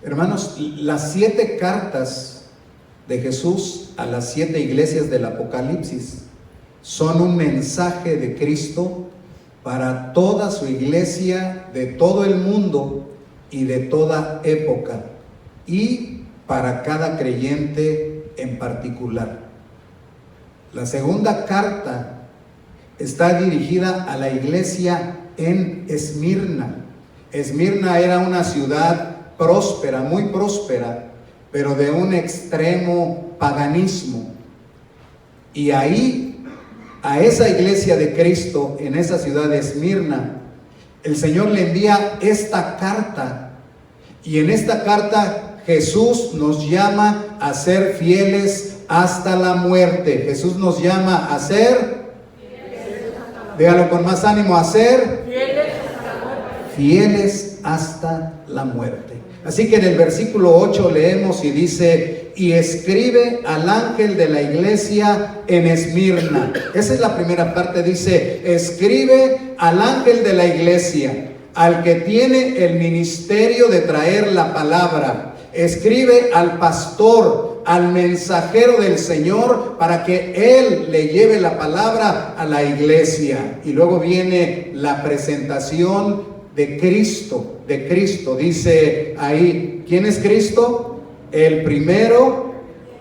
Hermanos, las 7 cartas de Jesús a las 7 iglesias del Apocalipsis son un mensaje de Cristo para toda su iglesia de todo el mundo y de toda época, y para cada creyente en particular. La segunda carta está dirigida a la iglesia en Esmirna. Esmirna era una ciudad próspera, muy próspera, pero de un extremo paganismo. Y ahí, a esa iglesia de Cristo, en esa ciudad de Esmirna, el Señor le envía esta carta. Y en esta carta Jesús nos llama a ser fieles hasta la muerte. Jesús nos llama a ser, dígalo con más ánimo, a ser fieles hasta la muerte. Así que en el versículo 8 leemos y dice: y escribe al ángel de la iglesia en Esmirna. Esa es la primera parte, dice: escribe al ángel de la iglesia, al que tiene el ministerio de traer la palabra. Escribe al pastor, al mensajero del Señor, para que él le lleve la palabra a la iglesia. Y luego viene la presentación de Cristo. Dice ahí, ¿quién es Cristo? El primero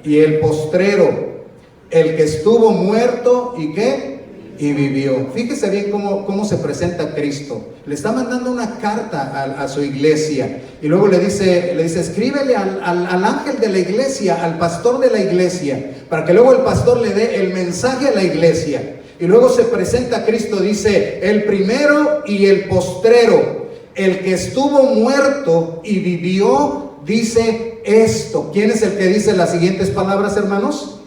y el postrero, el que estuvo muerto y ¿qué? Y vivió. Fíjese bien cómo se presenta Cristo. Le está mandando una carta a su iglesia, y luego le dice, escríbele al ángel de la iglesia, al pastor de la iglesia, para que luego el pastor le dé el mensaje a la iglesia. Y luego se presenta Cristo, dice: el primero y el postrero, el que estuvo muerto y vivió, dice esto. ¿Quién es el que dice las siguientes palabras, hermanos?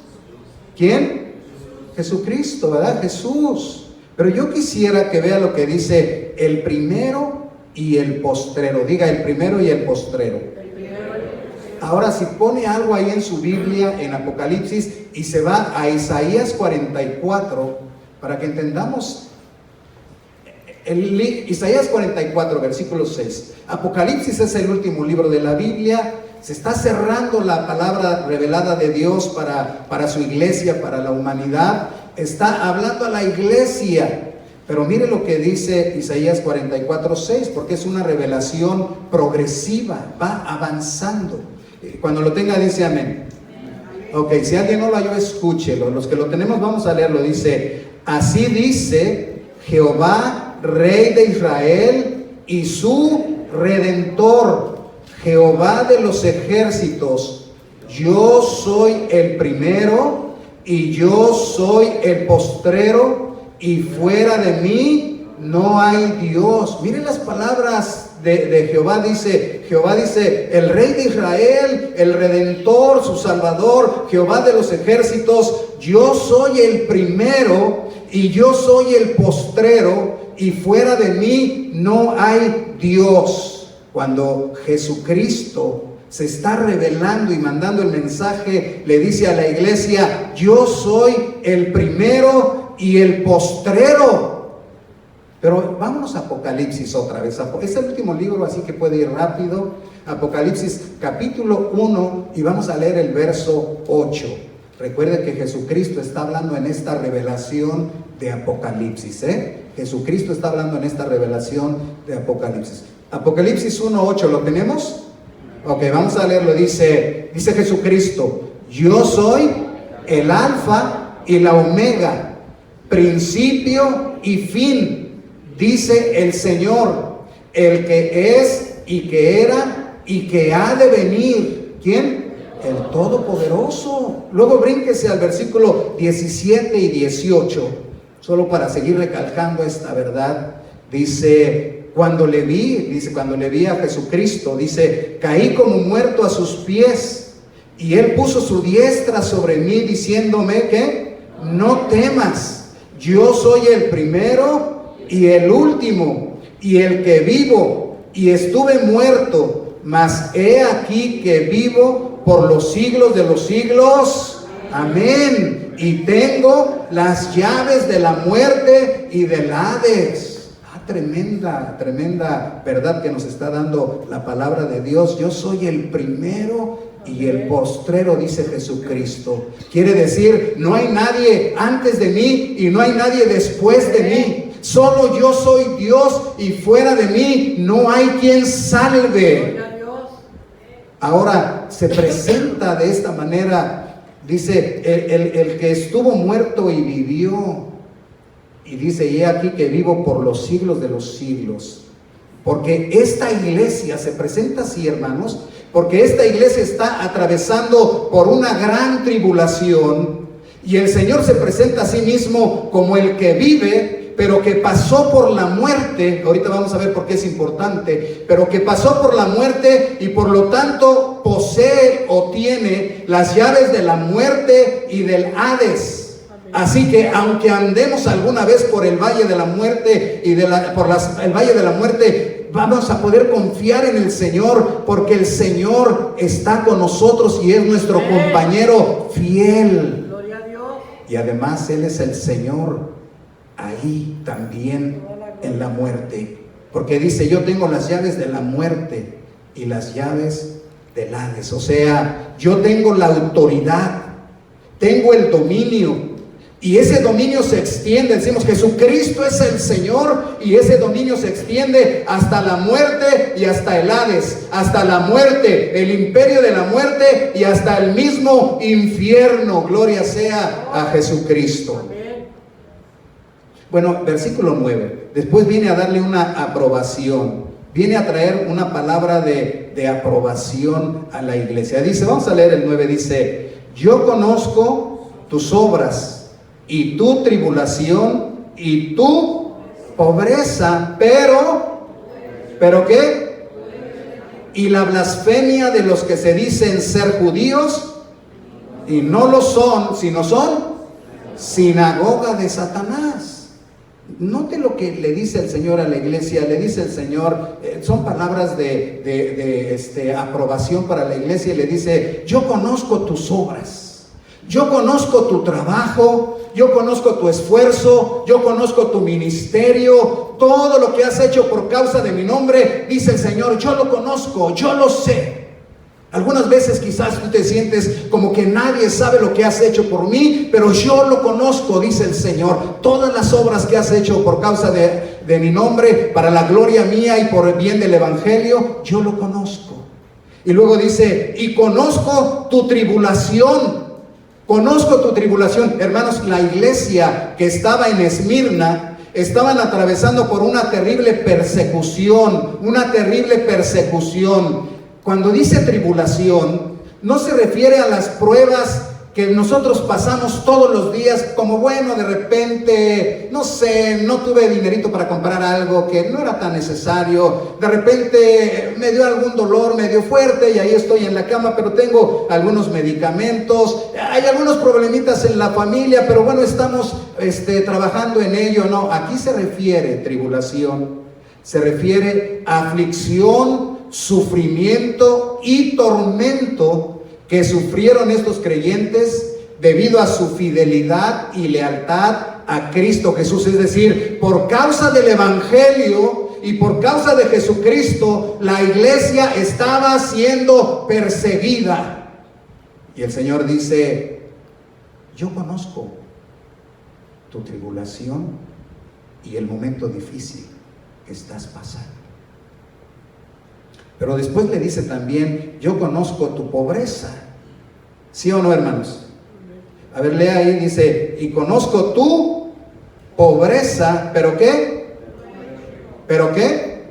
¿Quién? Jesucristo, ¿verdad? Jesús. Pero yo quisiera que vea lo que dice el primero y el postrero. Diga: el primero y el postrero. Ahora, si pone algo ahí en su Biblia, en Apocalipsis, y se va a Isaías 44, para que entendamos. Isaías 44, versículo 6. Apocalipsis es el último libro de la Biblia. Se está cerrando la palabra revelada de Dios para su iglesia, para la humanidad. Está hablando a la iglesia. Pero mire lo que dice Isaías 44, 6, porque es una revelación progresiva, va avanzando. Cuando lo tenga, dice amén. Ok, si alguien no lo halló, escúchelo. Los que lo tenemos, vamos a leerlo. Dice: así dice Jehová, Rey de Israel y su Redentor, Jehová de los ejércitos: yo soy el primero y yo soy el postrero, y fuera de mí no hay Dios. Miren las palabras de Jehová. Jehová dice: el Rey de Israel, el Redentor, su Salvador, Jehová de los ejércitos: yo soy el primero y yo soy el postrero, y fuera de mí no hay Dios. Cuando Jesucristo se está revelando y mandando el mensaje, le dice a la iglesia: yo soy el primero y el postrero. Pero vámonos a Apocalipsis otra vez. Es el último libro, así que puede ir rápido. Apocalipsis capítulo 1, y vamos a leer el verso 8. Recuerde que Jesucristo está hablando en esta revelación de Apocalipsis, Jesucristo está hablando en esta revelación de Apocalipsis. Apocalipsis 1:8, ¿lo tenemos? Ok, vamos a leerlo. Dice Jesucristo: yo soy el alfa y la omega, principio y fin, dice el Señor, el que es y que era y que ha de venir. ¿Quién? El Todopoderoso. Luego brínquese al versículo 17 y 18, solo para seguir recalcando esta verdad. Dice: cuando le vi a Jesucristo, dice, caí como muerto a sus pies, y él puso su diestra sobre mí, diciéndome que no temas, yo soy el primero y el último, y el que vivo, y estuve muerto, mas he aquí que vivo por los siglos de los siglos. Amén. Y tengo las llaves de la muerte y del Hades. tremenda verdad que nos está dando la palabra de Dios. Yo soy el primero y el postrero, dice Jesucristo. Quiere decir, no hay nadie antes de mí y no hay nadie después de mí. Solo yo soy Dios y fuera de mí no hay quien salve. Ahora se presenta de esta manera, dice, el que estuvo muerto y vivió. Y dice, y he aquí que vivo por los siglos de los siglos. Porque esta iglesia se presenta así, hermanos, porque esta iglesia está atravesando por una gran tribulación. Y el Señor se presenta a sí mismo como el que vive, pero que pasó por la muerte. Ahorita vamos a ver por qué es importante. Pero que pasó por la muerte y por lo tanto posee o tiene las llaves de la muerte y del Hades. Así que aunque andemos alguna vez por el valle de la muerte y el valle de la muerte, vamos a poder confiar en el Señor, porque el Señor está con nosotros y es nuestro compañero fiel. Gloria a Dios. Y además Él es el Señor ahí también en la muerte, porque dice, yo tengo las llaves de la muerte y las llaves del Hades. O sea, yo tengo la autoridad, tengo el dominio. Y ese dominio se extiende, decimos, Jesucristo es el Señor, y ese dominio se extiende hasta la muerte y hasta el Hades, hasta la muerte, el imperio de la muerte y hasta el mismo infierno. Gloria sea a Jesucristo. Bueno, versículo 9, después viene a darle una aprobación, viene a traer una palabra de aprobación a la iglesia. Dice, vamos a leer el 9, dice, yo conozco tus obras y tu tribulación y tu pobreza, pero ¿qué? Y la blasfemia de los que se dicen ser judíos y no lo son, sino son sinagoga de Satanás. Note lo que le dice el Señor a la iglesia. Le dice el Señor, son palabras de aprobación para la iglesia, y le dice, yo conozco tus obras, yo conozco tu trabajo, yo conozco tu esfuerzo, yo conozco tu ministerio, todo lo que has hecho por causa de mi nombre, dice el Señor, yo lo conozco, yo lo sé. Algunas veces quizás tú te sientes como que nadie sabe lo que has hecho por mí, pero yo lo conozco, dice el Señor. Todas las obras que has hecho por causa de mi nombre, para la gloria mía y por el bien del evangelio, yo lo conozco. Y luego dice, y conozco tu tribulación. Conozco tu tribulación. Hermanos, la iglesia que estaba en Esmirna estaban atravesando por una terrible persecución, Cuando dice tribulación, no se refiere a las pruebas que nosotros pasamos todos los días, como bueno, de repente, no sé, no tuve dinerito para comprar algo que no era tan necesario, de repente me dio algún dolor medio fuerte y ahí estoy en la cama, pero tengo algunos medicamentos, hay algunos problemitas en la familia, pero bueno, estamos trabajando en ello. No, aquí se refiere tribulación, se refiere a aflicción, sufrimiento y tormento que sufrieron estos creyentes debido a su fidelidad y lealtad a Cristo Jesús. Es decir, por causa del evangelio y por causa de Jesucristo, la iglesia estaba siendo perseguida. Y el Señor dice, yo conozco tu tribulación y el momento difícil que estás pasando. Pero después le dice también, yo conozco tu pobreza. ¿Sí o no, hermanos? A ver, lea ahí, dice, y conozco tu pobreza, ¿pero qué? ¿Pero qué?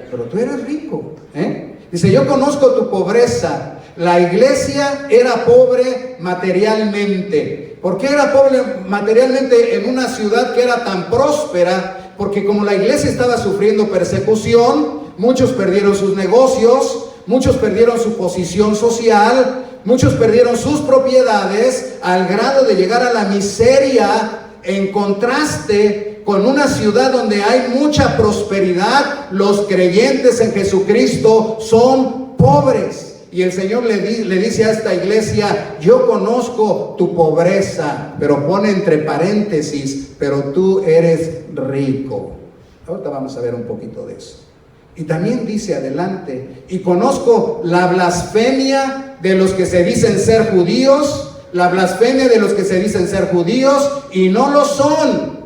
Pero tú eres rico, Dice, yo conozco tu pobreza. La iglesia era pobre materialmente. ¿Por qué era pobre materialmente en una ciudad que era tan próspera? Porque como la iglesia estaba sufriendo persecución, muchos perdieron sus negocios, muchos perdieron su posición social, muchos perdieron sus propiedades, al grado de llegar a la miseria, en contraste con una ciudad donde hay mucha prosperidad. Los creyentes en Jesucristo son pobres. Y el Señor le dice a esta iglesia, yo conozco tu pobreza, pero pone entre paréntesis, pero tú eres rico. Ahorita vamos a ver un poquito de eso. Y también dice adelante, y conozco la blasfemia de los que se dicen ser judíos, la blasfemia de los que se dicen ser judíos y no lo son,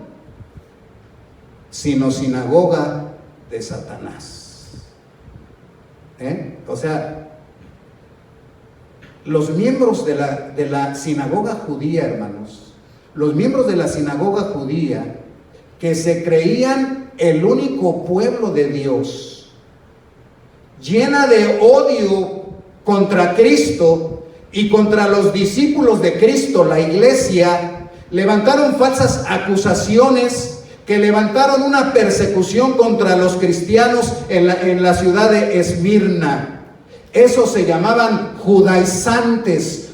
sino sinagoga de Satanás. O sea, los miembros de la sinagoga judía, hermanos, los miembros de la sinagoga judía que se creían el único pueblo de Dios, llena de odio contra Cristo y contra los discípulos de Cristo, la iglesia, levantaron falsas acusaciones, que levantaron una persecución contra los cristianos en la ciudad de Esmirna. Esos se llamaban judaizantes,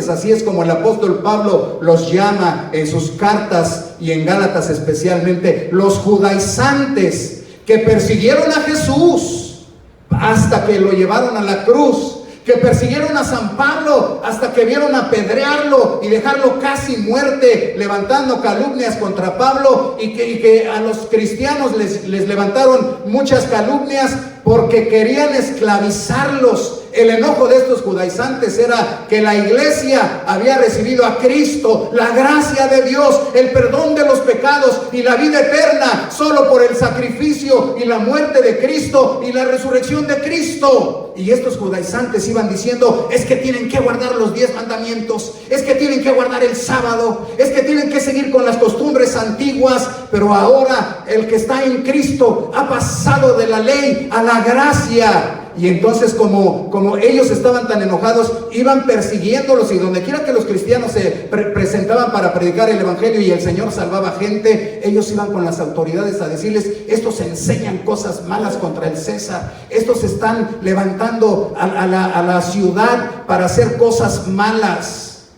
así es como el apóstol Pablo los llama en sus cartas y en Gálatas especialmente, los judaizantes que persiguieron a Jesús hasta que lo llevaron a la cruz, que persiguieron a San Pablo hasta que vieron apedrearlo y dejarlo casi muerte, levantando calumnias contra Pablo, y que a los cristianos les levantaron muchas calumnias porque querían esclavizarlos. El enojo de estos judaizantes era que la iglesia había recibido a Cristo, la gracia de Dios, el perdón de los pecados y la vida eterna solo por el sacrificio y la muerte de Cristo y la resurrección de Cristo. Y estos judaizantes iban diciendo, es que tienen que guardar los 10 mandamientos, es que tienen que guardar el sábado, es que tienen que seguir con las costumbres antiguas, pero ahora el que está en Cristo ha pasado de la ley a la gracia. Y entonces como ellos estaban tan enojados, iban persiguiéndolos, y donde quiera que los cristianos se presentaban para predicar el evangelio y el Señor salvaba gente, ellos iban con las autoridades a decirles, estos enseñan cosas malas contra el César, estos están levantando a la ciudad para hacer cosas malas,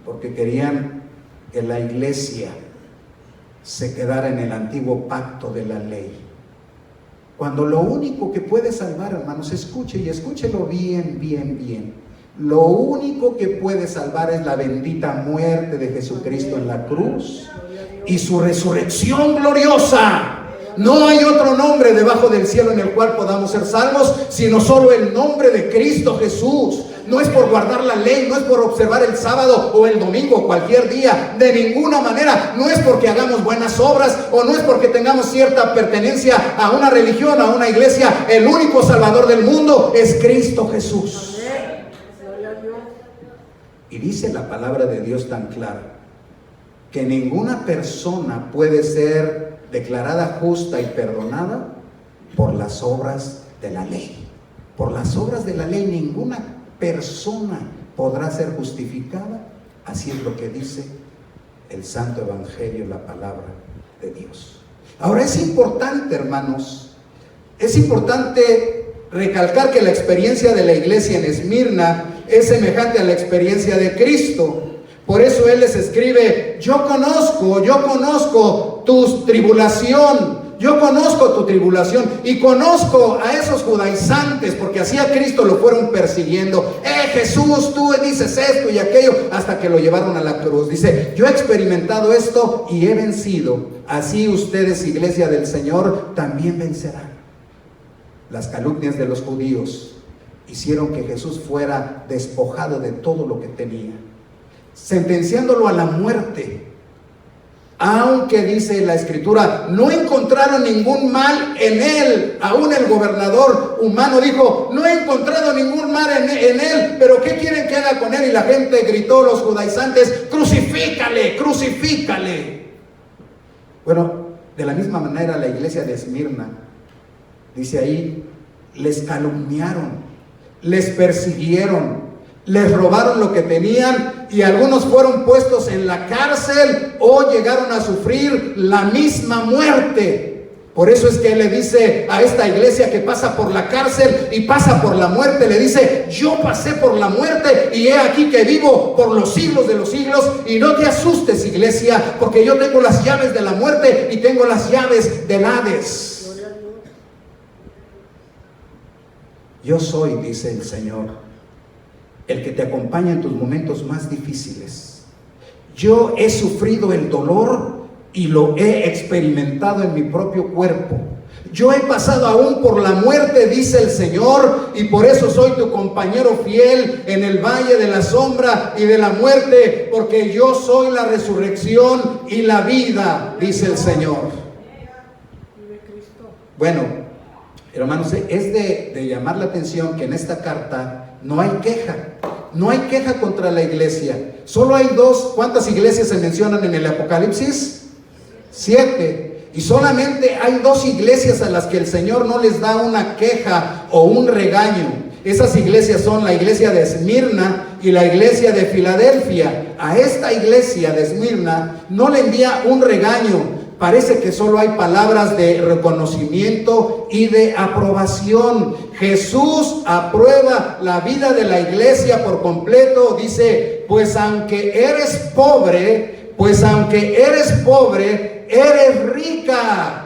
porque querían que la iglesia se quedara en el antiguo pacto de la ley. Cuando lo único que puede salvar, hermanos, escuche y escúchelo bien, lo único que puede salvar es la bendita muerte de Jesucristo en la cruz y su resurrección gloriosa. No hay otro nombre debajo del cielo en el cual podamos ser salvos, sino solo el nombre de Cristo Jesús. No es por guardar la ley, no es por observar el sábado o el domingo o cualquier día, de ninguna manera. No es porque hagamos buenas obras o no es porque tengamos cierta pertenencia a una religión, a una iglesia. El único Salvador del mundo es Cristo Jesús. Y dice la palabra de Dios tan clara que ninguna persona puede ser declarada justa y perdonada por las obras de la ley. Por las obras de la ley ninguna persona podrá ser justificada. Así es lo que dice el Santo Evangelio, la palabra de Dios. Ahora es importante, hermanos, es importante recalcar que la experiencia de la iglesia en Esmirna es semejante a la experiencia de Cristo. Por eso Él les escribe, yo conozco tu tribulación, yo conozco tu tribulación y conozco a esos judaizantes, porque así a Cristo lo fueron persiguiendo. Jesús, tú dices esto y aquello, hasta que lo llevaron a la cruz. Dice, yo he experimentado esto y he vencido. Así ustedes, iglesia del Señor, también vencerán. Las calumnias de los judíos hicieron que Jesús fuera despojado de todo lo que tenía, sentenciándolo a la muerte. Aunque dice la Escritura, no encontraron ningún mal en él. Aún el gobernador humano dijo, no he encontrado ningún mal en él, pero ¿qué quieren que haga con él? Y la gente gritó, los judaizantes, crucifícale, crucifícale. Bueno, de la misma manera la iglesia de Esmirna, dice ahí, les calumniaron, les persiguieron, les robaron lo que tenían, y algunos fueron puestos en la cárcel o llegaron a sufrir la misma muerte. Por eso es que le dice a esta iglesia que pasa por la cárcel y pasa por la muerte, le dice, yo pasé por la muerte y he aquí que vivo por los siglos de los siglos. Y no te asustes, iglesia, porque yo tengo las llaves de la muerte y tengo las llaves del Hades. Yo soy, dice el Señor, el que te acompaña en tus momentos más difíciles. Yo he sufrido el dolor y lo he experimentado en mi propio cuerpo. Yo he pasado aún por la muerte, dice el Señor, y por eso soy tu compañero fiel en el valle de la sombra y de la muerte, porque yo soy la resurrección y la vida, dice el Señor. Bueno, hermanos, es de llamar la atención que en esta carta no hay queja. No hay queja contra la iglesia. Solo hay dos. ¿Cuántas iglesias se mencionan en el Apocalipsis? 7. Y solamente hay 2 iglesias a las que el Señor no les da una queja o un regaño. Esas iglesias son la iglesia de Esmirna y la iglesia de Filadelfia. A esta iglesia de Esmirna no le envía un regaño. Parece que solo hay palabras de reconocimiento y de aprobación. Jesús aprueba la vida de la iglesia por completo. Dice, pues aunque eres pobre, eres rica.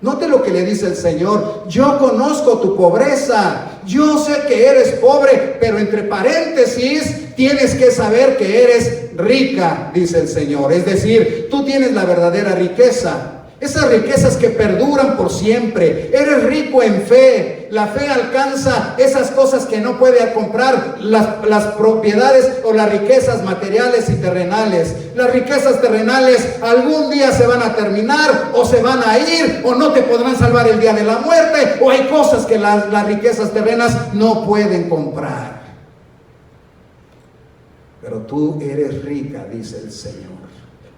Note lo que le dice el Señor. Yo conozco tu pobreza. Yo sé que eres pobre, pero entre paréntesis tienes que saber que eres rica, dice el Señor. Es decir, tú tienes la verdadera riqueza. Esas riquezas que perduran por siempre. Eres rico en fe. La fe alcanza esas cosas que no puede comprar las propiedades o las riquezas materiales y terrenales. Las riquezas terrenales algún día se van a terminar o se van a ir o no te podrán salvar el día de la muerte, o hay cosas que las riquezas terrenas no pueden comprar. Pero tú eres rica, dice el Señor,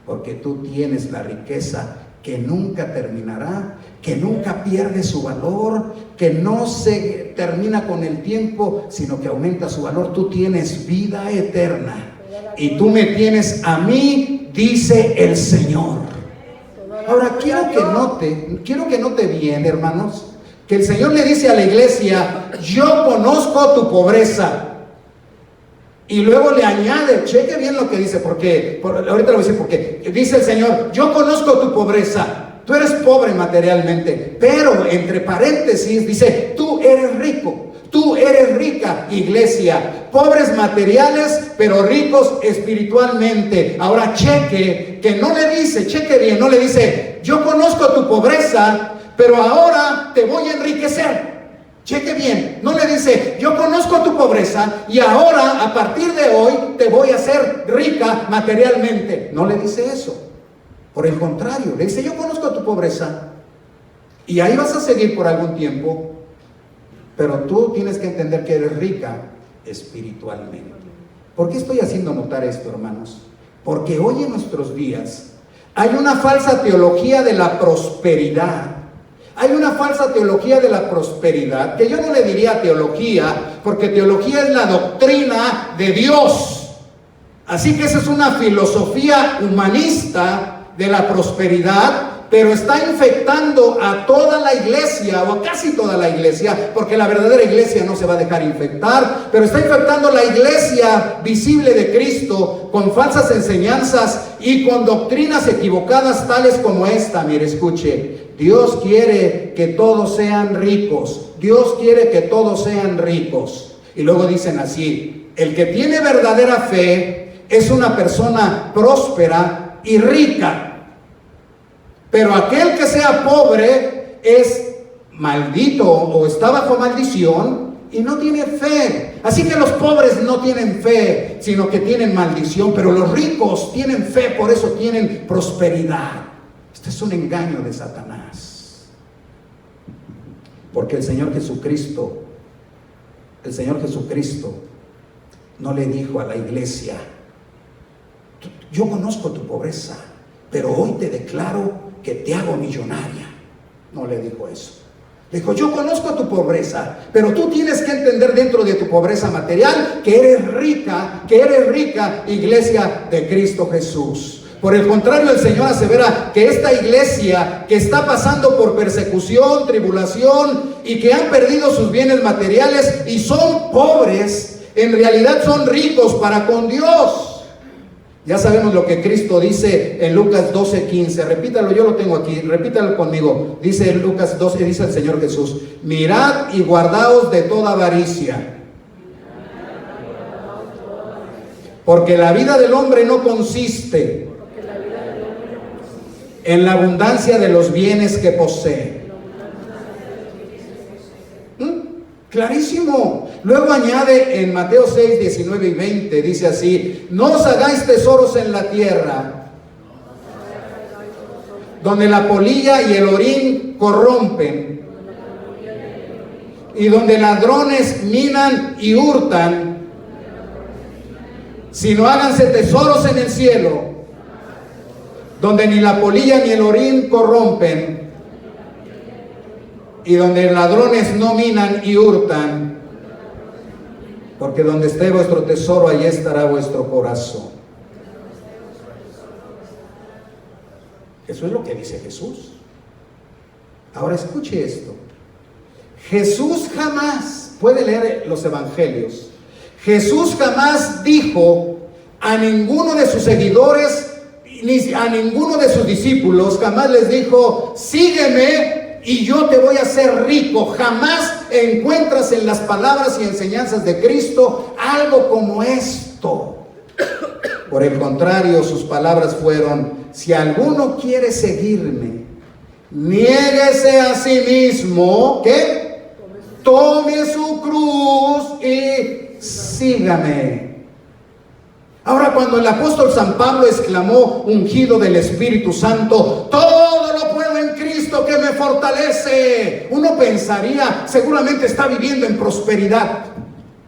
porque tú tienes la riqueza que nunca terminará, que nunca pierde su valor, que no se termina con el tiempo, sino que aumenta su valor. Tú tienes vida eterna y tú me tienes a mí, dice el Señor. Ahora quiero que note bien, hermanos, que el Señor le dice a la iglesia, yo conozco tu pobreza. Y luego le añade, cheque bien lo que dice, porque ahorita lo voy a decir, porque dice el Señor, yo conozco tu pobreza, tú eres pobre materialmente, pero entre paréntesis dice, tú eres rico, tú eres rica, iglesia, pobres materiales, pero ricos espiritualmente. Ahora cheque, que no le dice, cheque bien, no le dice, yo conozco tu pobreza, pero ahora te voy a enriquecer. Cheque bien, no le dice, yo conozco tu pobreza y ahora a partir de hoy te voy a hacer rica materialmente. No le dice eso. Por el contrario, le dice, yo conozco tu pobreza y ahí vas a seguir por algún tiempo, pero tú tienes que entender que eres rica espiritualmente. ¿Por qué estoy haciendo notar esto, hermanos? Porque hoy en nuestros días hay una falsa teología de la prosperidad. Hay una falsa teología de la prosperidad, que yo no le diría teología, porque teología es la doctrina de Dios. Así que esa es una filosofía humanista de la prosperidad, pero está infectando a toda la iglesia, o a casi toda la iglesia, porque la verdadera iglesia no se va a dejar infectar, pero está infectando la iglesia visible de Cristo con falsas enseñanzas y con doctrinas equivocadas tales como esta. Mire, escuche. Dios quiere que todos sean ricos. Dios quiere que todos sean ricos. Y luego dicen así, el que tiene verdadera fe es una persona próspera y rica. Pero aquel que sea pobre es maldito o está bajo maldición y no tiene fe. Así que los pobres no tienen fe, sino que tienen maldición. Pero los ricos tienen fe, por eso tienen prosperidad. Este es un engaño de Satanás. Porque el Señor Jesucristo no le dijo a la iglesia, yo conozco tu pobreza, pero hoy te declaro que te hago millonaria. No le dijo eso. Le dijo, yo conozco tu pobreza, pero tú tienes que entender dentro de tu pobreza material que eres rica, iglesia de Cristo Jesús. Por el contrario, el Señor asevera que esta iglesia que está pasando por persecución, tribulación y que han perdido sus bienes materiales y son pobres, en realidad son ricos para con Dios. Ya sabemos lo que Cristo dice en Lucas 12:15. Repítalo, yo lo tengo aquí, repítalo conmigo. Dice en Lucas 12, dice el Señor Jesús, mirad y guardaos de toda avaricia, porque la vida del hombre no consiste en la abundancia de los bienes que posee. Clarísimo. Luego añade en Mateo 6, 19 y 20, dice así: no os hagáis tesoros en la tierra, donde la polilla y el orín corrompen, y donde ladrones minan y hurtan, sino háganse tesoros en el cielo, donde ni la polilla ni el orín corrompen, y donde ladrones no minan y hurtan, porque donde esté vuestro tesoro, allí estará vuestro corazón. Eso es lo que dice Jesús. Ahora escuche esto. Jesús jamás, puede leer los evangelios, Jesús jamás dijo a ninguno de sus seguidores, ni a ninguno de sus discípulos, jamás les dijo: sígueme y yo te voy a hacer rico. Jamás encuentras en las palabras y enseñanzas de Cristo algo como esto. Por el contrario, sus palabras fueron: si alguno quiere seguirme, niéguese a sí mismo, ¿qué? Tome su cruz y sígame. Ahora, cuando el apóstol San Pablo exclamó, ungido del Espíritu Santo: todo lo puedo en Cristo que me fortalece, uno pensaría, seguramente está viviendo en prosperidad.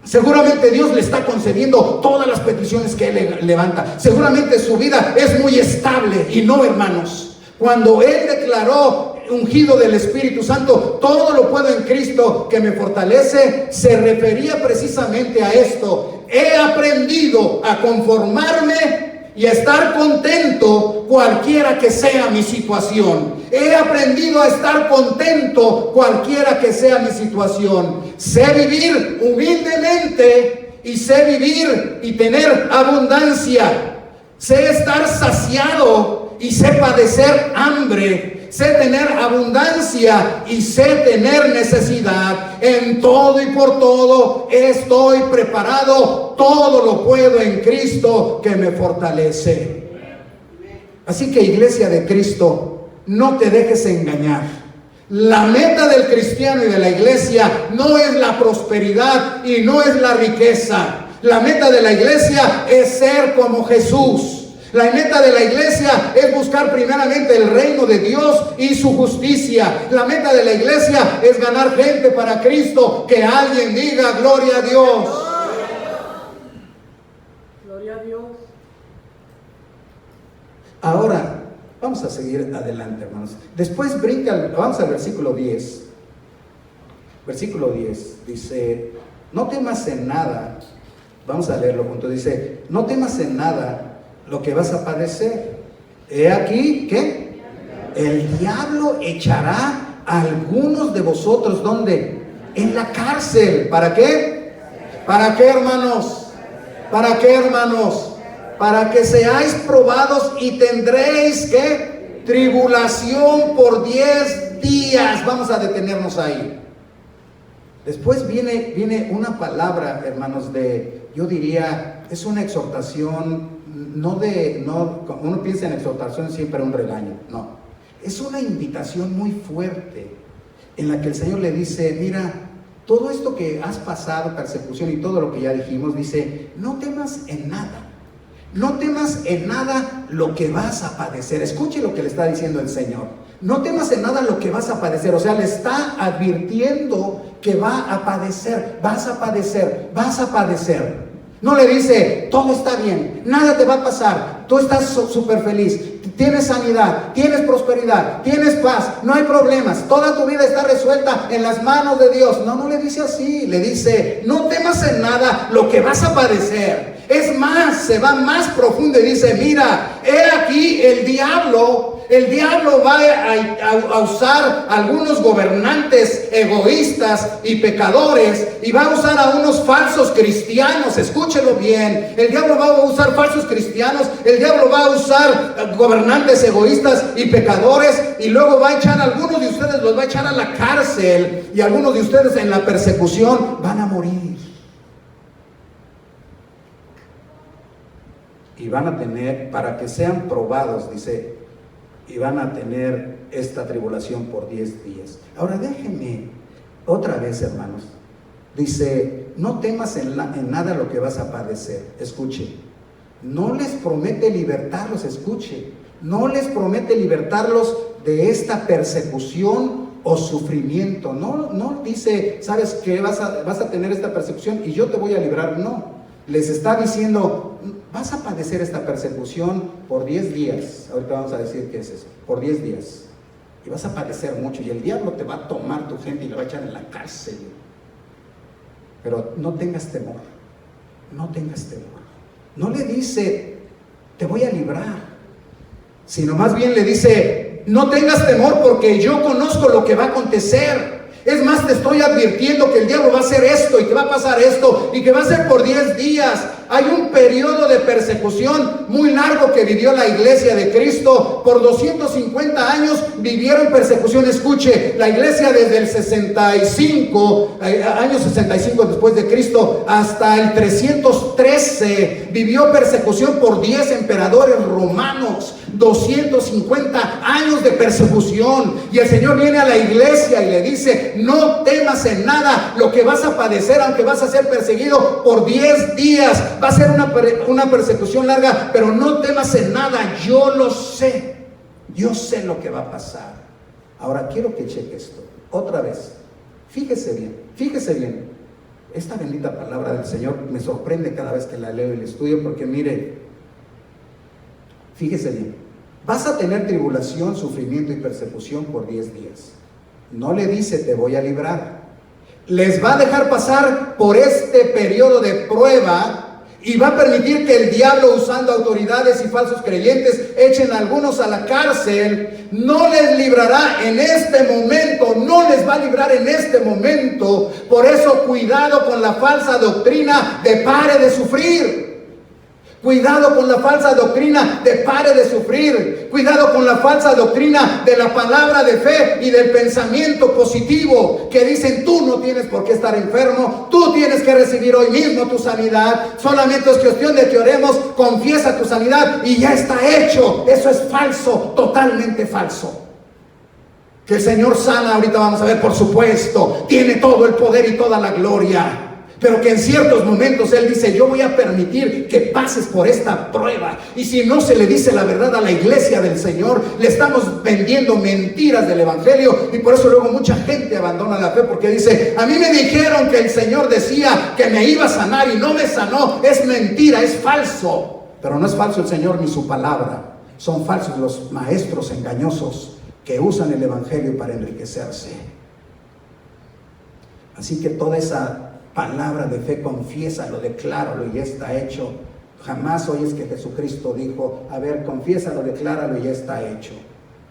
Seguramente Dios le está concediendo todas las peticiones que él levanta. Seguramente su vida es muy estable. Y no, hermanos. Cuando él declaró, ungido del Espíritu Santo, todo lo puedo en Cristo que me fortalece, se refería precisamente a esto. He aprendido a conformarme y a estar contento cualquiera que sea mi situación. He aprendido a estar contento cualquiera que sea mi situación. Sé vivir humildemente y sé vivir y tener abundancia. Sé estar saciado y sé padecer hambre. Sé tener abundancia y sé tener necesidad. En todo y por todo estoy preparado. Todo lo puedo en Cristo que me fortalece. Así que, iglesia de Cristo, no te dejes engañar. La meta del cristiano y de la iglesia no es la prosperidad y no es la riqueza. La meta de la iglesia es ser como Jesús. La meta de la iglesia es buscar primeramente el reino de Dios y su justicia. La meta de la iglesia es ganar gente para Cristo. Que alguien diga: gloria a Dios. Gloria a Dios. Ahora, vamos a seguir adelante, hermanos. Después vamos al versículo 10. Versículo 10 dice: no temas en nada. Vamos a leerlo juntos. Dice: no temas en nada lo que vas a padecer. He aquí, ¿qué? El diablo echará a algunos de vosotros, ¿dónde? En la cárcel. ¿Para qué? ¿Para qué, hermanos? ¿Para qué, hermanos? Para que seáis probados y tendréis, ¿qué? Tribulación por 10 días. Vamos a detenernos ahí. Después viene una palabra, hermanos, yo diría, es una exhortación. Uno piensa en exhortación siempre un regaño, no, es una invitación muy fuerte en la que el Señor le dice: mira, todo esto que has pasado, persecución y todo lo que ya dijimos, dice: no temas en nada, no temas en nada lo que vas a padecer. Escuche lo que le está diciendo el Señor: no temas en nada lo que vas a padecer. O sea, le está advirtiendo que va a padecer, vas a padecer, vas a padecer. No le dice: todo está bien, nada te va a pasar, tú estás súper feliz, tienes sanidad, tienes prosperidad, tienes paz, no hay problemas, toda tu vida está resuelta en las manos de Dios. No le dice así. Le dice: no temas en nada lo que vas a padecer. Es más, se va más profundo y dice: mira, he aquí el diablo va a usar a algunos gobernantes egoístas y pecadores, y va a usar a unos falsos cristianos. Escúchelo bien. El diablo va a usar falsos cristianos, el diablo va a usar gobernantes egoístas y pecadores, y luego va a echar a algunos de ustedes, los va a echar a la cárcel, y algunos de ustedes en la persecución van a morir. Y van a tener, para que sean probados, dice, y van a tener esta tribulación por 10 días. Ahora déjenme otra vez, hermanos. Dice, no temas en nada lo que vas a padecer. Escuche, no les promete libertarlos, escuche, no les promete libertarlos de esta persecución o sufrimiento. No dice, sabes que vas a tener esta persecución y yo te voy a librar. No, les está diciendo, vas a padecer esta persecución por 10 días. Ahorita vamos a decir qué es eso, por 10 días. Y vas a padecer mucho y el diablo te va a tomar tu gente y la va a echar en la cárcel. Pero no tengas temor, no tengas temor. No le dice, te voy a librar, sino más bien le dice, no tengas temor porque yo conozco lo que va a acontecer. Es más, te estoy advirtiendo que el diablo va a hacer esto y que va a pasar esto y que va a ser por 10 días. Hay un periodo de persecución muy largo que vivió la iglesia de Cristo. Por 250 años vivieron persecución. Escuche, la iglesia desde el 65, año 65 después de Cristo, hasta el 313, vivió persecución por 10 emperadores romanos. 250 años de persecución. Y el Señor viene a la iglesia y le dice, no temas en nada lo que vas a padecer, aunque vas a ser perseguido por 10 días. Va a ser una persecución larga, pero no temas en nada. Yo lo sé. Yo sé lo que va a pasar. Ahora quiero que cheque esto. Otra vez. Fíjese bien. Fíjese bien. Esta bendita palabra del Señor me sorprende cada vez que la leo y la estudio, porque mire, fíjese bien. Vas a tener tribulación, sufrimiento y persecución por 10 días. No le dice, te voy a librar. Les va a dejar pasar por este periodo de prueba y va a permitir que el diablo, usando autoridades y falsos creyentes, echen a algunos a la cárcel. No les librará en este momento, no les va a librar en este momento. Por eso, cuidado con la falsa doctrina de pare de sufrir. Cuidado con la falsa doctrina de pare de sufrir. Cuidado con la falsa doctrina de la palabra de fe y del pensamiento positivo, que dicen, tú no tienes por qué estar enfermo, tú tienes que recibir hoy mismo tu sanidad, solamente es cuestión de que oremos, confiesa tu sanidad y ya está hecho. Eso es falso, totalmente falso. Que el Señor sana, ahorita vamos a ver, por supuesto, tiene todo el poder y toda la gloria. Pero que en ciertos momentos Él dice, yo voy a permitir que pases por esta prueba. Y si no se le dice la verdad a la iglesia del Señor, le estamos vendiendo mentiras del evangelio. Y por eso luego mucha gente abandona la fe, porque dice, a mí me dijeron que el Señor decía que me iba a sanar y no me sanó. Es mentira, es falso. Pero no es falso el Señor ni su palabra. Son falsos los maestros engañosos que usan el evangelio para enriquecerse. Así que toda esa palabra de fe, confiésalo, decláralo y ya está hecho. Jamás oyes que Jesucristo dijo, a ver, confiésalo, decláralo y ya está hecho.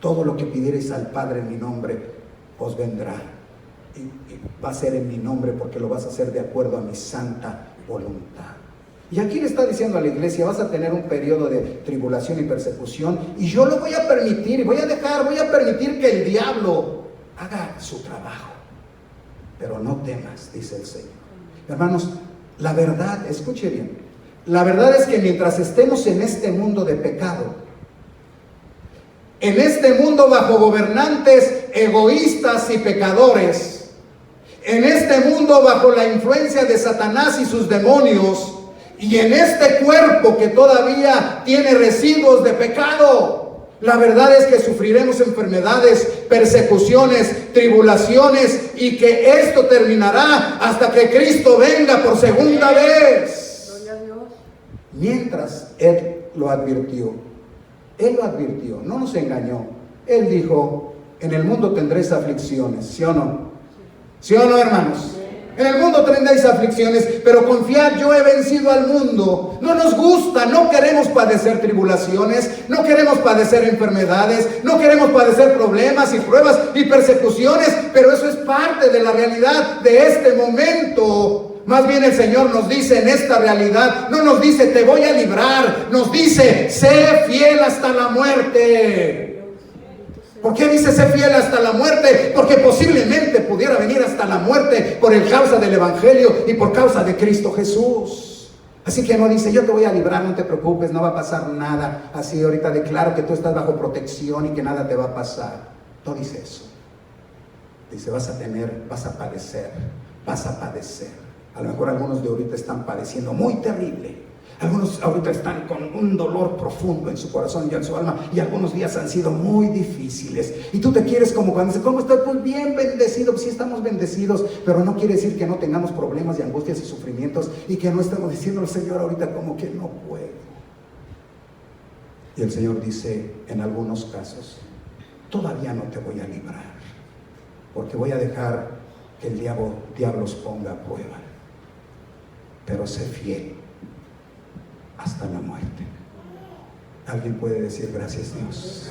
Todo lo que pidierais al Padre en mi nombre os vendrá. Y va a ser en mi nombre, porque lo vas a hacer de acuerdo a mi santa voluntad. Y aquí le está diciendo a la iglesia, vas a tener un periodo de tribulación y persecución, y yo lo voy a permitir, y voy a permitir que el diablo haga su trabajo. Pero no temas, dice el Señor. Hermanos, la verdad, escuche bien, la verdad es que mientras estemos en este mundo de pecado, en este mundo bajo gobernantes egoístas y pecadores, en este mundo bajo la influencia de Satanás y sus demonios, y en este cuerpo que todavía tiene residuos de pecado, la verdad es que sufriremos enfermedades, persecuciones, tribulaciones, y que esto terminará hasta que Cristo venga por segunda vez. Gloria a Dios. Mientras Él lo advirtió, no nos engañó. Él dijo, en el mundo tendréis aflicciones, ¿sí o no? ¿Sí o no, hermanos? En el mundo tendréis aflicciones, pero confiad, yo he vencido al mundo. No nos gusta, no queremos padecer tribulaciones, no queremos padecer enfermedades, no queremos padecer problemas y pruebas y persecuciones, pero eso es parte de la realidad de este momento. Más bien el Señor nos dice en esta realidad, no nos dice te voy a librar, nos dice sé fiel hasta la muerte. ¿Por qué dice sé fiel hasta la muerte? Porque posiblemente pudiera venir hasta la muerte por causa del evangelio y por causa de Cristo Jesús. Así que no dice, yo te voy a librar, no te preocupes, no va a pasar nada. Así ahorita declaro que tú estás bajo protección y que nada te va a pasar. No dice eso. Dice, vas a padecer. A lo mejor algunos de ahorita están padeciendo muy terrible. Algunos ahorita están con un dolor profundo en su corazón y en su alma, y algunos días han sido muy difíciles. Y tú te quieres como cuando dices, ¿cómo estoy? Pues bien bendecido. Pues sí, estamos bendecidos, pero no quiere decir que no tengamos problemas y angustias y sufrimientos y que no estamos diciendo al Señor ahorita como que no puedo. Y el Señor dice en algunos casos, todavía no te voy a librar, porque voy a dejar que el diablo os ponga a prueba, pero sé fiel hasta la muerte. Alguien puede decir gracias Dios,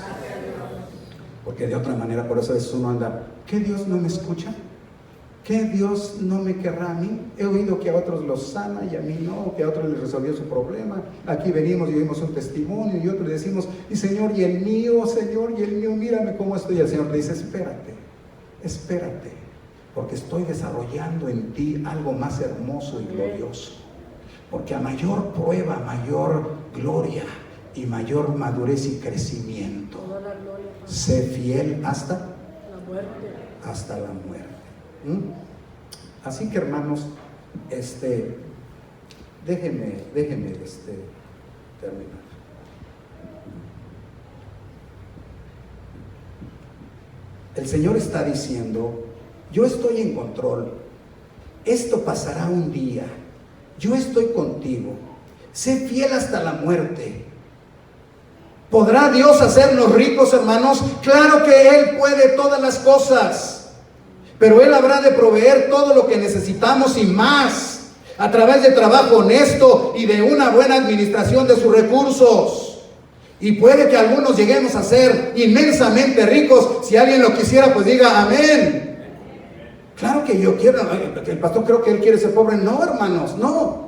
porque de otra manera, por eso a veces uno anda, ¿qué Dios no me escucha? ¿Qué Dios no me querrá a mí? He oído que a otros los sana y a mí no, que a otros les resolvió su problema. Aquí venimos y oímos un testimonio y otros le decimos, y Señor, y el mío, Señor, y el mío, mírame cómo estoy. Y el Señor te dice, espérate, porque estoy desarrollando en ti algo más hermoso y glorioso. Porque a mayor prueba, mayor gloria y mayor madurez y crecimiento. Sé fiel hasta la muerte. Hasta la muerte. Así que hermanos, déjenme terminar. El Señor está diciendo, yo estoy en control, esto pasará un día, yo estoy contigo, sé fiel hasta la muerte. ¿Podrá Dios hacernos ricos, hermanos? Claro que Él puede todas las cosas, pero Él habrá de proveer todo lo que necesitamos y más, a través de trabajo honesto y de una buena administración de sus recursos. Y puede que algunos lleguemos a ser inmensamente ricos. Si alguien lo quisiera, pues diga amén. Claro que yo quiero, el pastor creo que él quiere ser pobre. No, hermanos, no.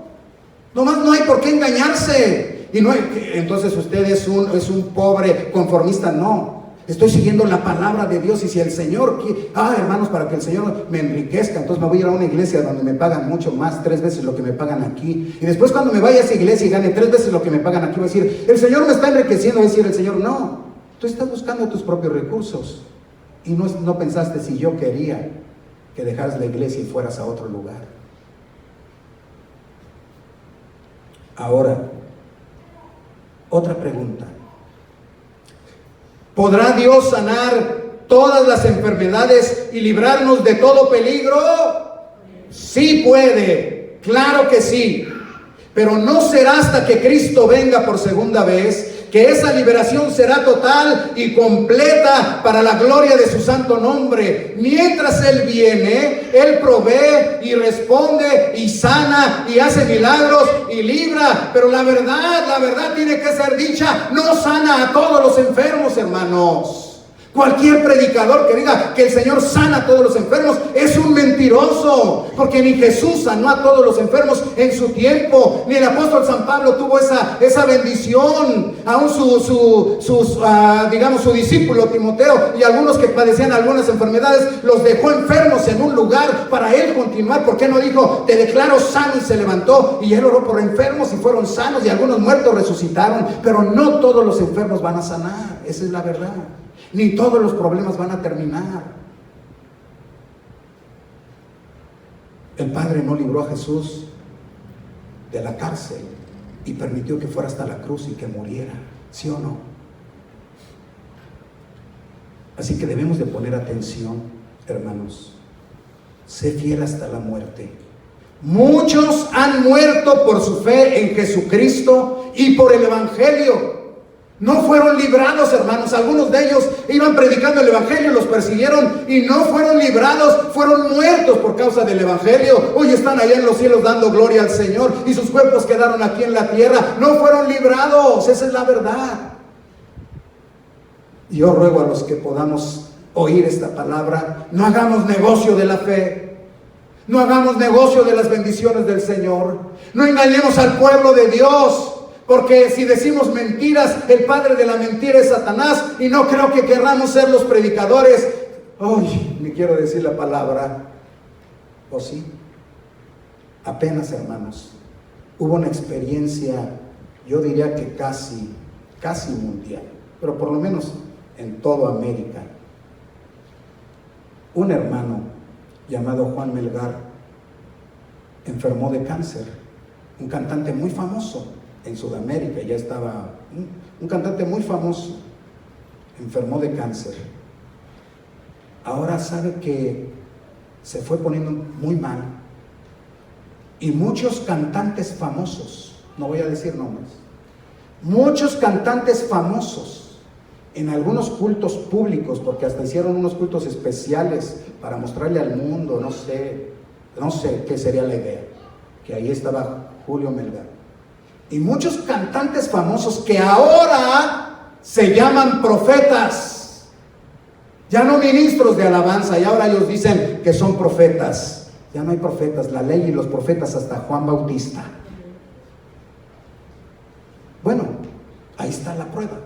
Nomás no hay por qué engañarse. Y no hay, entonces usted es un pobre conformista. No. Estoy siguiendo la palabra de Dios, y si el Señor quiere, hermanos, para que el Señor me enriquezca, entonces me voy a ir a una iglesia donde me pagan mucho más, 3 veces lo que me pagan aquí. Y después cuando me vaya a esa iglesia y gane 3 veces lo que me pagan aquí, voy a decir, el Señor me está enriqueciendo. Va a decir el Señor, no, tú estás buscando tus propios recursos. Y no pensaste, si yo quería que dejaras la iglesia y fueras a otro lugar. Ahora, otra pregunta. ¿Podrá Dios sanar todas las enfermedades y librarnos de todo peligro? Sí puede, claro que sí. Pero no será hasta que Cristo venga por segunda vez que esa liberación será total y completa para la gloria de su santo nombre. Mientras Él viene, Él provee y responde y sana y hace milagros y libra. Pero la verdad tiene que ser dicha, no sana a todos los enfermos, hermanos. Cualquier predicador que diga que el Señor sana a todos los enfermos es un mentiroso, porque ni Jesús sanó a todos los enfermos en su tiempo, ni el apóstol San Pablo tuvo esa bendición. Aún su discípulo Timoteo y algunos que padecían algunas enfermedades los dejó enfermos en un lugar para él continuar. ¿Por qué no dijo, te declaro sano? Y se levantó y él oró por enfermos y fueron sanos, y algunos muertos resucitaron. Pero no todos los enfermos van a sanar, esa es la verdad. Ni todos los problemas van a terminar. El Padre no libró a Jesús de la cárcel y permitió que fuera hasta la cruz y que muriera, ¿sí o no? Así que debemos de poner atención, hermanos. Sé fiel hasta la muerte. Muchos han muerto por su fe en Jesucristo y por el Evangelio. No fueron librados, hermanos. Algunos de ellos iban predicando el Evangelio, los persiguieron y no fueron librados, fueron muertos por causa del Evangelio. Hoy están allá en los cielos dando gloria al Señor y sus cuerpos quedaron aquí en la tierra. No fueron librados, esa es la verdad. Y yo ruego a los que podamos oír esta palabra, no hagamos negocio de la fe, no hagamos negocio de las bendiciones del Señor, no engañemos al pueblo de Dios. Porque si decimos mentiras, el padre de la mentira es Satanás, y no creo que querramos ser los predicadores. Ni quiero decir la palabra. ¿O sí? Apenas, hermanos, hubo una experiencia, yo diría que casi mundial, pero por lo menos en toda América. Un hermano llamado Juan Melgar enfermó de cáncer, un cantante muy famoso en Sudamérica, ya estaba, un cantante muy famoso, enfermó de cáncer. Ahora sabe que se fue poniendo muy mal, y muchos cantantes famosos, no voy a decir nombres, muchos cantantes famosos en algunos cultos públicos, porque hasta hicieron unos cultos especiales para mostrarle al mundo, no sé qué sería la idea, que ahí estaba Julio Melgar, y muchos cantantes famosos que ahora se llaman profetas, ya no ministros de alabanza, y ahora ellos dicen que son profetas. Ya no hay profetas, la ley y los profetas hasta Juan Bautista. Bueno, ahí está la prueba.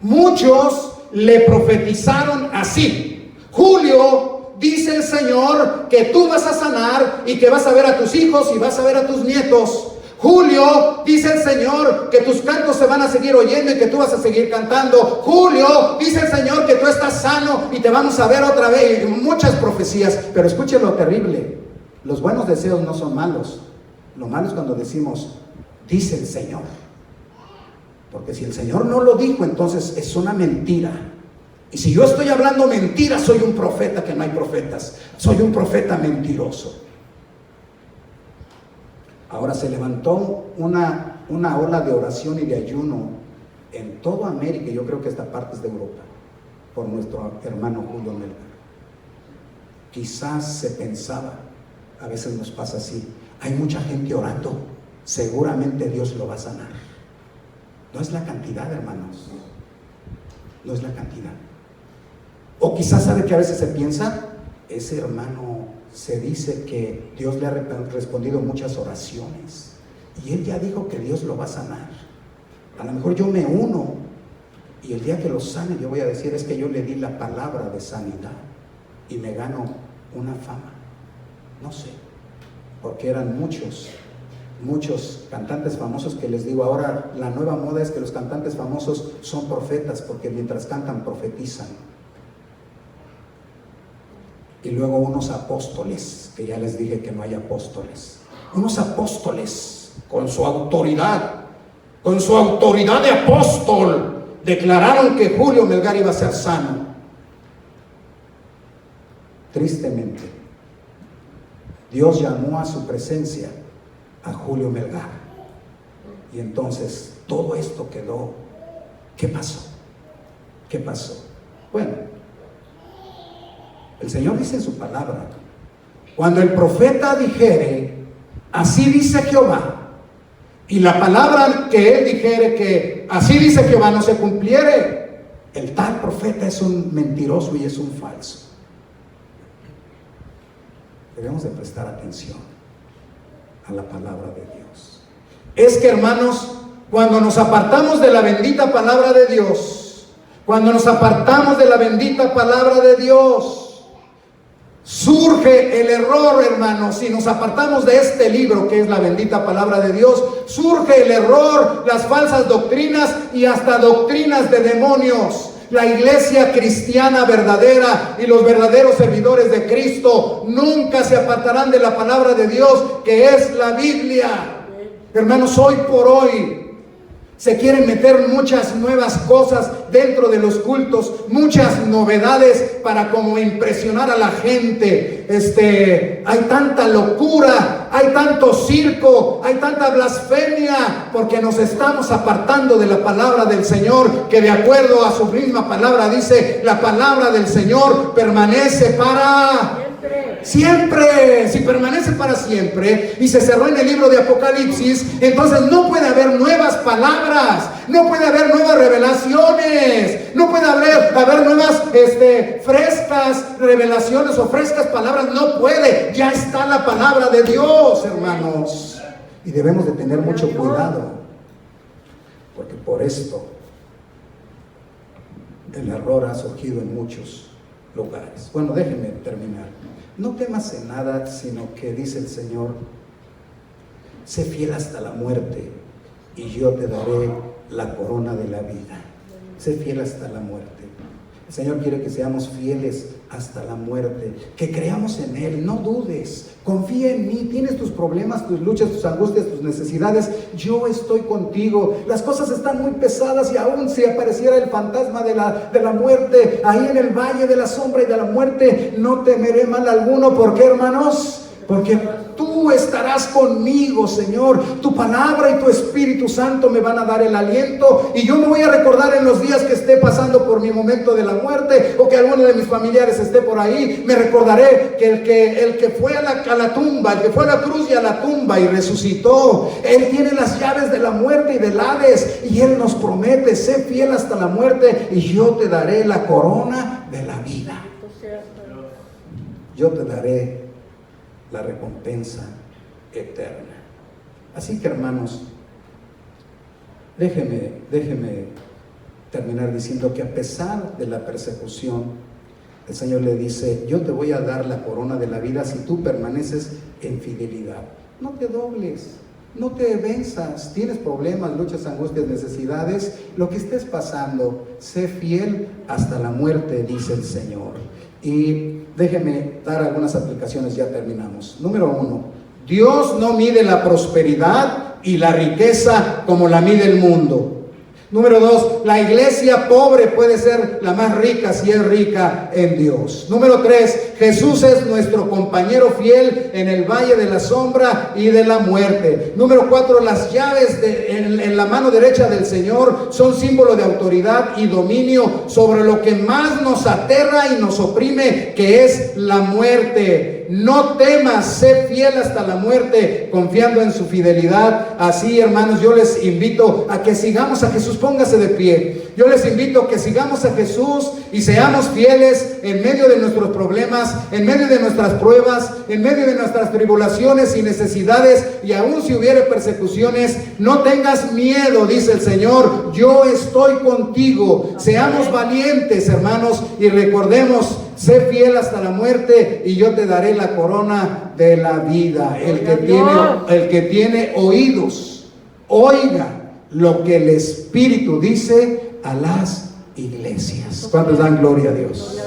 Muchos le profetizaron así: Julio, dice el Señor que tú vas a sanar y que vas a ver a tus hijos y vas a ver a tus nietos. Julio, dice el Señor que tus cantos se van a seguir oyendo y que tú vas a seguir cantando. Julio, dice el Señor que tú estás sano y te vamos a ver otra vez. Y muchas profecías, pero escuchen lo terrible. Los buenos deseos no son malos. Lo malo es cuando decimos, dice el Señor. Porque si el Señor no lo dijo, entonces es una mentira. Y si yo estoy hablando mentiras, soy un profeta que no hay profetas. Soy un profeta mentiroso. Ahora se levantó una ola de oración y de ayuno en toda América, y yo creo que hasta partes de Europa, por nuestro hermano Julio Melgar. Quizás se pensaba, a veces nos pasa así, hay mucha gente orando, seguramente Dios lo va a sanar. No es la cantidad, hermanos, no es la cantidad. O quizás sabe que a veces se piensa, ese hermano se dice que Dios le ha respondido muchas oraciones y él ya dijo que Dios lo va a sanar. A lo mejor yo me uno y el día que lo sane yo voy a decir, es que yo le di la palabra de sanidad y me gano una fama. No sé, porque eran muchos cantantes famosos que les digo, ahora la nueva moda es que los cantantes famosos son profetas, porque mientras cantan profetizan. Y luego unos apóstoles, que ya les dije que no hay apóstoles, unos apóstoles con su autoridad de apóstol, declararon que Julio Melgar iba a ser sano. Tristemente, Dios llamó a su presencia a Julio Melgar. Y entonces todo esto quedó. ¿Qué pasó? ¿Qué pasó? Bueno, el Señor dice en su palabra, cuando el profeta dijere, así dice Jehová, y la palabra que él dijere que así dice Jehová no se cumpliere, el tal profeta es un mentiroso y es un falso. Debemos de prestar atención a la palabra de Dios. Es que, hermanos, cuando nos apartamos de la bendita palabra de Dios, cuando nos apartamos de la bendita palabra de Dios, surge el error, hermanos. Si nos apartamos de este libro que es la bendita palabra de Dios, surge el error, las falsas doctrinas y hasta doctrinas de demonios. La iglesia cristiana verdadera y los verdaderos servidores de Cristo nunca se apartarán de la palabra de Dios, que es la Biblia. Hermanos, hoy por hoy se quieren meter muchas nuevas cosas dentro de los cultos, muchas novedades para como impresionar a la gente. Hay tanta locura, hay tanto circo, hay tanta blasfemia, porque nos estamos apartando de la palabra del Señor, que de acuerdo a su misma palabra dice, la palabra del Señor permanece para siempre. Si permanece para siempre y se cerró en el libro de Apocalipsis, entonces no puede haber nuevas palabras, no puede haber nuevas revelaciones, no puede haber nuevas frescas revelaciones o frescas palabras. No puede, ya está la palabra de Dios, hermanos, y debemos de tener mucho cuidado, porque por esto el error ha surgido en muchos lugares. Bueno, déjenme terminar. No temas en nada, sino que dice el Señor, sé fiel hasta la muerte y yo te daré la corona de la vida. Sé fiel hasta la muerte. El Señor quiere que seamos fieles hasta la muerte, que creamos en Él, no dudes, confía en mí. Tienes tus problemas, tus luchas, tus angustias, tus necesidades, yo estoy contigo. Las cosas están muy pesadas y aún si apareciera el fantasma de la muerte ahí en el valle de la sombra y de la muerte, no temeré mal alguno. ¿Por qué, hermanos? Porque tú estarás conmigo, Señor. Tu palabra y tu Espíritu Santo me van a dar el aliento, y yo me voy a recordar en los días que esté pasando por mi momento de la muerte, o que alguno de mis familiares esté por ahí. Me recordaré que el que fue a la tumba, el que fue a la cruz y a la tumba y resucitó, Él tiene las llaves de la muerte y del Hades, y Él nos promete: sé fiel hasta la muerte y yo te daré la corona de la vida. Yo te daré la recompensa eterna. Así que, hermanos, déjeme terminar diciendo que a pesar de la persecución, el Señor le dice: yo te voy a dar la corona de la vida si tú permaneces en fidelidad. No te dobles, no te venzas. Tienes problemas, luchas, angustias, necesidades, lo que estés pasando, sé fiel hasta la muerte, dice el Señor. Y déjeme dar algunas aplicaciones, ya terminamos. Número 1, Dios no mide la prosperidad y la riqueza como la mide el mundo. Número 2, la iglesia pobre puede ser la más rica si es rica en Dios. Número 3, Jesús es nuestro compañero fiel en el valle de la sombra y de la muerte. Número 4, las llaves en la mano derecha del Señor son símbolo de autoridad y dominio sobre lo que más nos aterra y nos oprime, que es la muerte. No temas, sé fiel hasta la muerte, confiando en su fidelidad. Así, hermanos, yo les invito a que sigamos a Jesús. Póngase de pie. Yo les invito a que sigamos a Jesús y seamos fieles en medio de nuestros problemas, en medio de nuestras pruebas, en medio de nuestras tribulaciones y necesidades, y aún si hubiere persecuciones, no tengas miedo, dice el Señor, yo estoy contigo. Seamos valientes, hermanos, y recordemos: sé fiel hasta la muerte y yo te daré la corona de la vida. El que tiene oídos, oiga lo que el Espíritu dice a las iglesias. ¿Cuántos dan gloria a Dios?